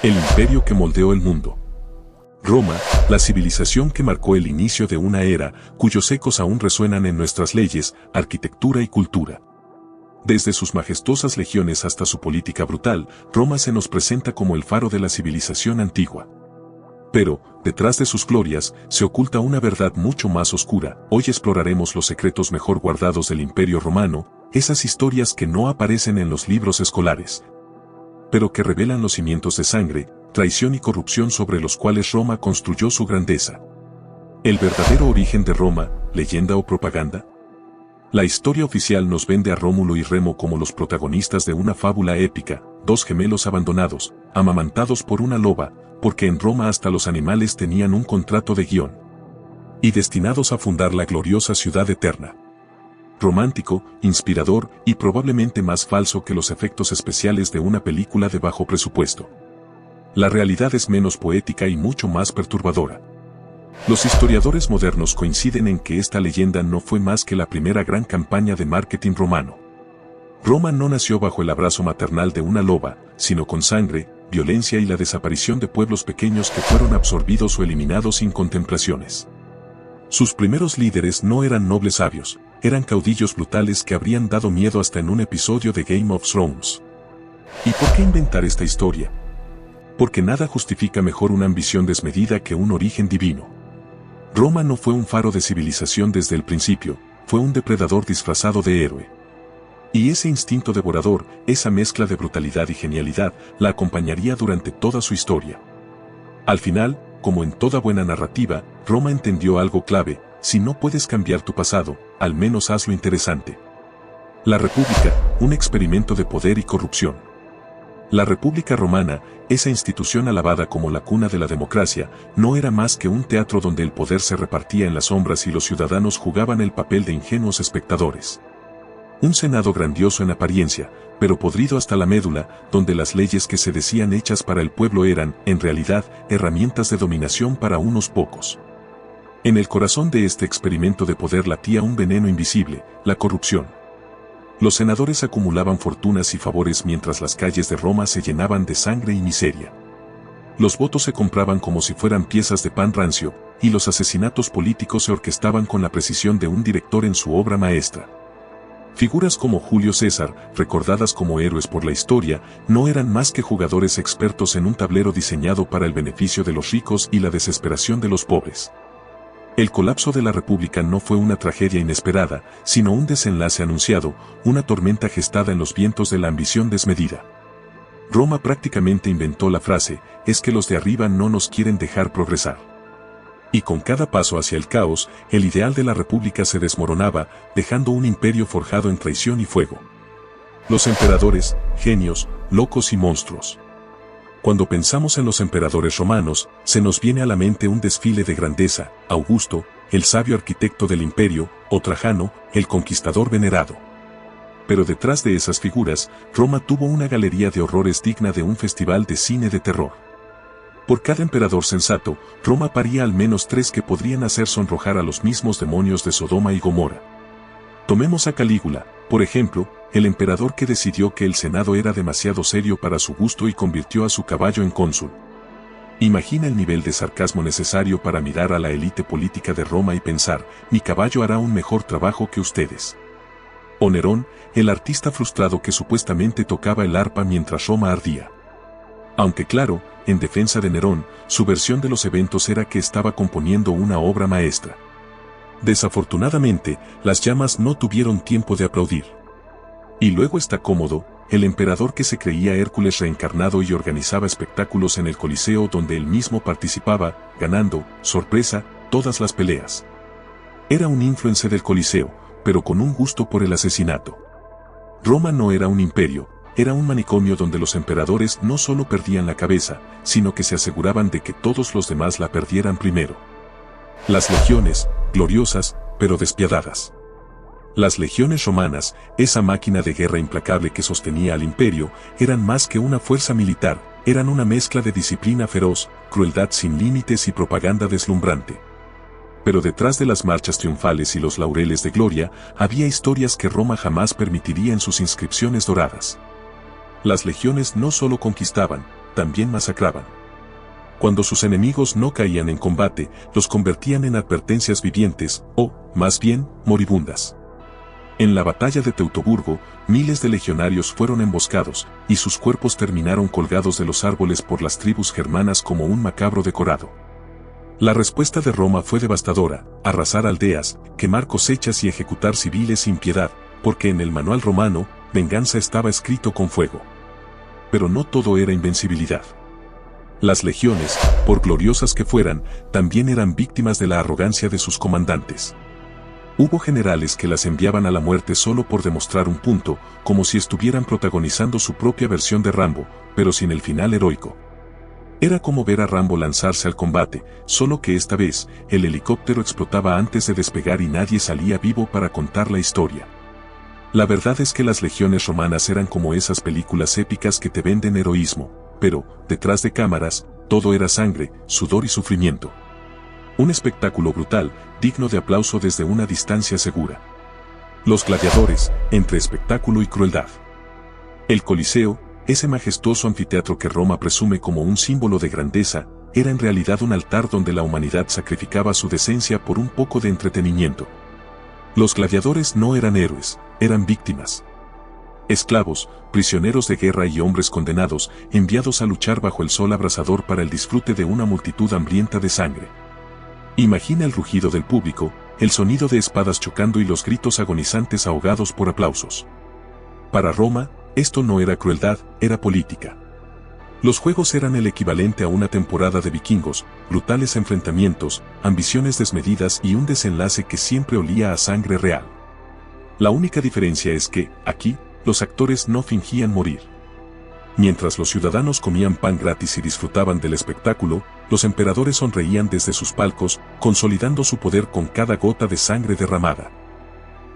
El imperio que moldeó el mundo. Roma, la civilización que marcó el inicio de una era, cuyos ecos aún resuenan en nuestras leyes, arquitectura y cultura. Desde sus majestuosas legiones hasta su política brutal, Roma se nos presenta como el faro de la civilización antigua. Pero, detrás de sus glorias, se oculta una verdad mucho más oscura. Hoy exploraremos los secretos mejor guardados del Imperio Romano, esas historias que no aparecen en los libros escolares, pero que revelan los cimientos de sangre, traición y corrupción sobre los cuales Roma construyó su grandeza. ¿El verdadero origen de Roma, leyenda o propaganda? La historia oficial nos vende a Rómulo y Remo como los protagonistas de una fábula épica, dos gemelos abandonados, amamantados por una loba, porque en Roma hasta los animales tenían un contrato de guión, y destinados a fundar la gloriosa ciudad eterna. Romántico, inspirador y probablemente más falso que los efectos especiales de una película de bajo presupuesto. La realidad es menos poética y mucho más perturbadora. Los historiadores modernos coinciden en que esta leyenda no fue más que la primera gran campaña de marketing romano. Roma no nació bajo el abrazo maternal de una loba, sino con sangre, violencia y la desaparición de pueblos pequeños que fueron absorbidos o eliminados sin contemplaciones. Sus primeros líderes no eran nobles sabios, eran caudillos brutales que habrían dado miedo hasta en un episodio de Game of Thrones. ¿Y por qué inventar esta historia? Porque nada justifica mejor una ambición desmedida que un origen divino. Roma no fue un faro de civilización desde el principio, fue un depredador disfrazado de héroe. Y ese instinto devorador, esa mezcla de brutalidad y genialidad, la acompañaría durante toda su historia. Al final, como en toda buena narrativa, Roma entendió algo clave: si no puedes cambiar tu pasado, al menos hazlo interesante. La República, un experimento de poder y corrupción. La República Romana, esa institución alabada como la cuna de la democracia, no era más que un teatro donde el poder se repartía en las sombras y los ciudadanos jugaban el papel de ingenuos espectadores. Un senado grandioso en apariencia, pero podrido hasta la médula, donde las leyes que se decían hechas para el pueblo eran, en realidad, herramientas de dominación para unos pocos. En el corazón de este experimento de poder latía un veneno invisible: la corrupción. Los senadores acumulaban fortunas y favores mientras las calles de Roma se llenaban de sangre y miseria. Los votos se compraban como si fueran piezas de pan rancio, y los asesinatos políticos se orquestaban con la precisión de un director en su obra maestra. Figuras como Julio César, recordadas como héroes por la historia, no eran más que jugadores expertos en un tablero diseñado para el beneficio de los ricos y la desesperación de los pobres. El colapso de la República no fue una tragedia inesperada, sino un desenlace anunciado, una tormenta gestada en los vientos de la ambición desmedida. Roma prácticamente inventó la frase: es que los de arriba no nos quieren dejar progresar. Y con cada paso hacia el caos, el ideal de la República se desmoronaba, dejando un imperio forjado en traición y fuego. Los emperadores, genios, locos y monstruos. Cuando pensamos en los emperadores romanos, se nos viene a la mente un desfile de grandeza: Augusto, el sabio arquitecto del imperio, o Trajano, el conquistador venerado. Pero detrás de esas figuras, Roma tuvo una galería de horrores digna de un festival de cine de terror. Por cada emperador sensato, Roma paría al menos 3 que podrían hacer sonrojar a los mismos demonios de Sodoma y Gomorra. Tomemos a Calígula, por ejemplo, el emperador que decidió que el Senado era demasiado serio para su gusto y convirtió a su caballo en cónsul. Imagina el nivel de sarcasmo necesario para mirar a la élite política de Roma y pensar: mi caballo hará un mejor trabajo que ustedes. O Nerón, el artista frustrado que supuestamente tocaba el arpa mientras Roma ardía. Aunque claro, en defensa de Nerón, su versión de los eventos era que estaba componiendo una obra maestra. Desafortunadamente, las llamas no tuvieron tiempo de aplaudir. Y luego está Cómodo, el emperador que se creía Hércules reencarnado y organizaba espectáculos en el Coliseo donde él mismo participaba, ganando, sorpresa, todas las peleas. Era un influencer del Coliseo, pero con un gusto por el asesinato. Roma no era un imperio, era un manicomio donde los emperadores no solo perdían la cabeza, sino que se aseguraban de que todos los demás la perdieran primero. Las legiones, gloriosas, pero despiadadas. Las legiones romanas, esa máquina de guerra implacable que sostenía al imperio, eran más que una fuerza militar, eran una mezcla de disciplina feroz, crueldad sin límites y propaganda deslumbrante. Pero detrás de las marchas triunfales y los laureles de gloria, había historias que Roma jamás permitiría en sus inscripciones doradas. Las legiones no solo conquistaban, también masacraban. Cuando sus enemigos no caían en combate, los convertían en advertencias vivientes, o, más bien, moribundas. En la batalla de Teutoburgo, miles de legionarios fueron emboscados, y sus cuerpos terminaron colgados de los árboles por las tribus germanas como un macabro decorado. La respuesta de Roma fue devastadora: arrasar aldeas, quemar cosechas y ejecutar civiles sin piedad, porque en el manual romano, venganza estaba escrito con fuego. Pero no todo era invencibilidad. Las legiones, por gloriosas que fueran, también eran víctimas de la arrogancia de sus comandantes. Hubo generales que las enviaban a la muerte solo por demostrar un punto, como si estuvieran protagonizando su propia versión de Rambo, pero sin el final heroico. Era como ver a Rambo lanzarse al combate, solo que esta vez, el helicóptero explotaba antes de despegar y nadie salía vivo para contar la historia. La verdad es que las legiones romanas eran como esas películas épicas que te venden heroísmo, pero, detrás de cámaras, todo era sangre, sudor y sufrimiento. Un espectáculo brutal, digno de aplauso desde una distancia segura. Los gladiadores, entre espectáculo y crueldad. El Coliseo, ese majestuoso anfiteatro que Roma presume como un símbolo de grandeza, era en realidad un altar donde la humanidad sacrificaba su decencia por un poco de entretenimiento. Los gladiadores no eran héroes, eran víctimas. Esclavos, prisioneros de guerra y hombres condenados, enviados a luchar bajo el sol abrasador para el disfrute de una multitud hambrienta de sangre. Imagina el rugido del público, el sonido de espadas chocando y los gritos agonizantes ahogados por aplausos. Para Roma, esto no era crueldad, era política. Los juegos eran el equivalente a una temporada de vikingos, brutales enfrentamientos, ambiciones desmedidas y un desenlace que siempre olía a sangre real. La única diferencia es que, aquí, los actores no fingían morir. Mientras los ciudadanos comían pan gratis y disfrutaban del espectáculo, los emperadores sonreían desde sus palcos, consolidando su poder con cada gota de sangre derramada.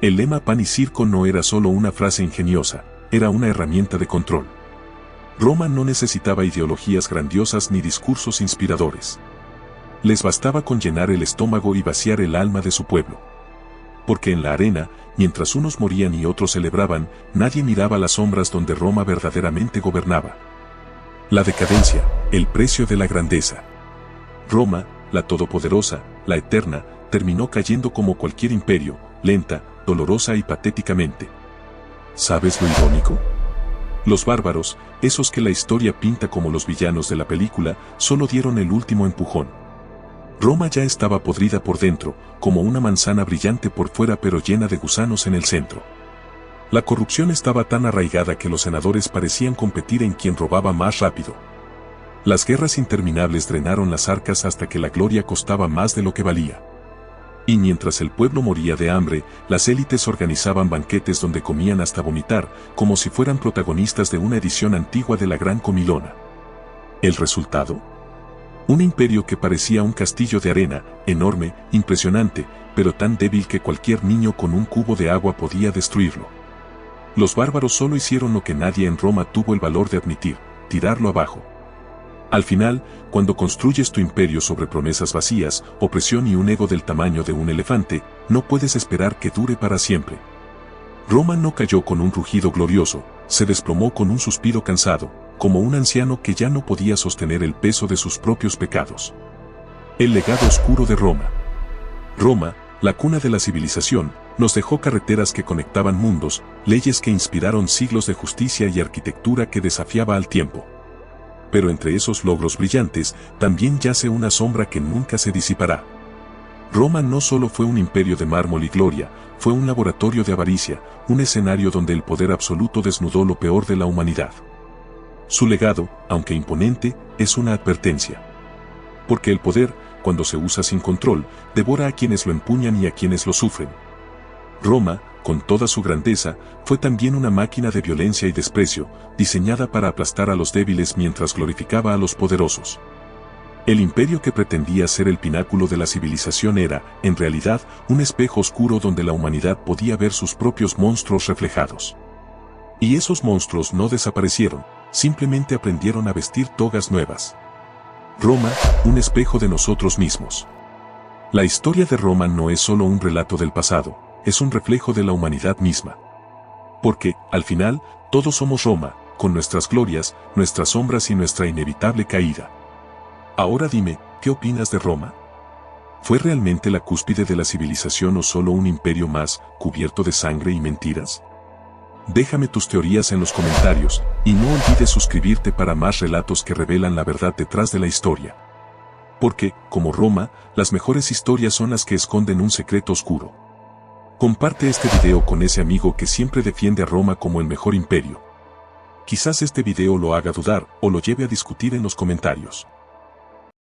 El lema pan y circo no era solo una frase ingeniosa, era una herramienta de control. Roma no necesitaba ideologías grandiosas ni discursos inspiradores. Les bastaba con llenar el estómago y vaciar el alma de su pueblo. Porque en la arena, mientras unos morían y otros celebraban, nadie miraba las sombras donde Roma verdaderamente gobernaba. La decadencia, el precio de la grandeza. Roma, la todopoderosa, la eterna, terminó cayendo como cualquier imperio, lenta, dolorosa y patéticamente. ¿Sabes lo irónico? Los bárbaros, esos que la historia pinta como los villanos de la película, solo dieron el último empujón. Roma ya estaba podrida por dentro, como una manzana brillante por fuera pero llena de gusanos en el centro. La corrupción estaba tan arraigada que los senadores parecían competir en quién robaba más rápido. Las guerras interminables drenaron las arcas hasta que la gloria costaba más de lo que valía. Y mientras el pueblo moría de hambre, las élites organizaban banquetes donde comían hasta vomitar, como si fueran protagonistas de una edición antigua de la Gran Comilona. ¿El resultado? Un imperio que parecía un castillo de arena, enorme, impresionante, pero tan débil que cualquier niño con un cubo de agua podía destruirlo. Los bárbaros solo hicieron lo que nadie en Roma tuvo el valor de admitir: tirarlo abajo. Al final, cuando construyes tu imperio sobre promesas vacías, opresión y un ego del tamaño de un elefante, no puedes esperar que dure para siempre. Roma no cayó con un rugido glorioso, se desplomó con un suspiro cansado, como un anciano que ya no podía sostener el peso de sus propios pecados. El legado oscuro de Roma. Roma, la cuna de la civilización, nos dejó carreteras que conectaban mundos, leyes que inspiraron siglos de justicia y arquitectura que desafiaba al tiempo. Pero entre esos logros brillantes, también yace una sombra que nunca se disipará. Roma no solo fue un imperio de mármol y gloria, fue un laboratorio de avaricia, un escenario donde el poder absoluto desnudó lo peor de la humanidad. Su legado, aunque imponente, es una advertencia. Porque el poder, cuando se usa sin control, devora a quienes lo empuñan y a quienes lo sufren. Roma, con toda su grandeza, fue también una máquina de violencia y desprecio, diseñada para aplastar a los débiles mientras glorificaba a los poderosos. El imperio que pretendía ser el pináculo de la civilización era, en realidad, un espejo oscuro donde la humanidad podía ver sus propios monstruos reflejados. Y esos monstruos no desaparecieron, simplemente aprendieron a vestir togas nuevas. Roma, un espejo de nosotros mismos. La historia de Roma no es solo un relato del pasado, es un reflejo de la humanidad misma. Porque, al final, todos somos Roma, con nuestras glorias, nuestras sombras y nuestra inevitable caída. Ahora dime, ¿qué opinas de Roma? ¿Fue realmente la cúspide de la civilización o solo un imperio más, cubierto de sangre y mentiras? Déjame tus teorías en los comentarios, y no olvides suscribirte para más relatos que revelan la verdad detrás de la historia. Porque, como Roma, las mejores historias son las que esconden un secreto oscuro. Comparte este video con ese amigo que siempre defiende a Roma como el mejor imperio. Quizás este video lo haga dudar o lo lleve a discutir en los comentarios.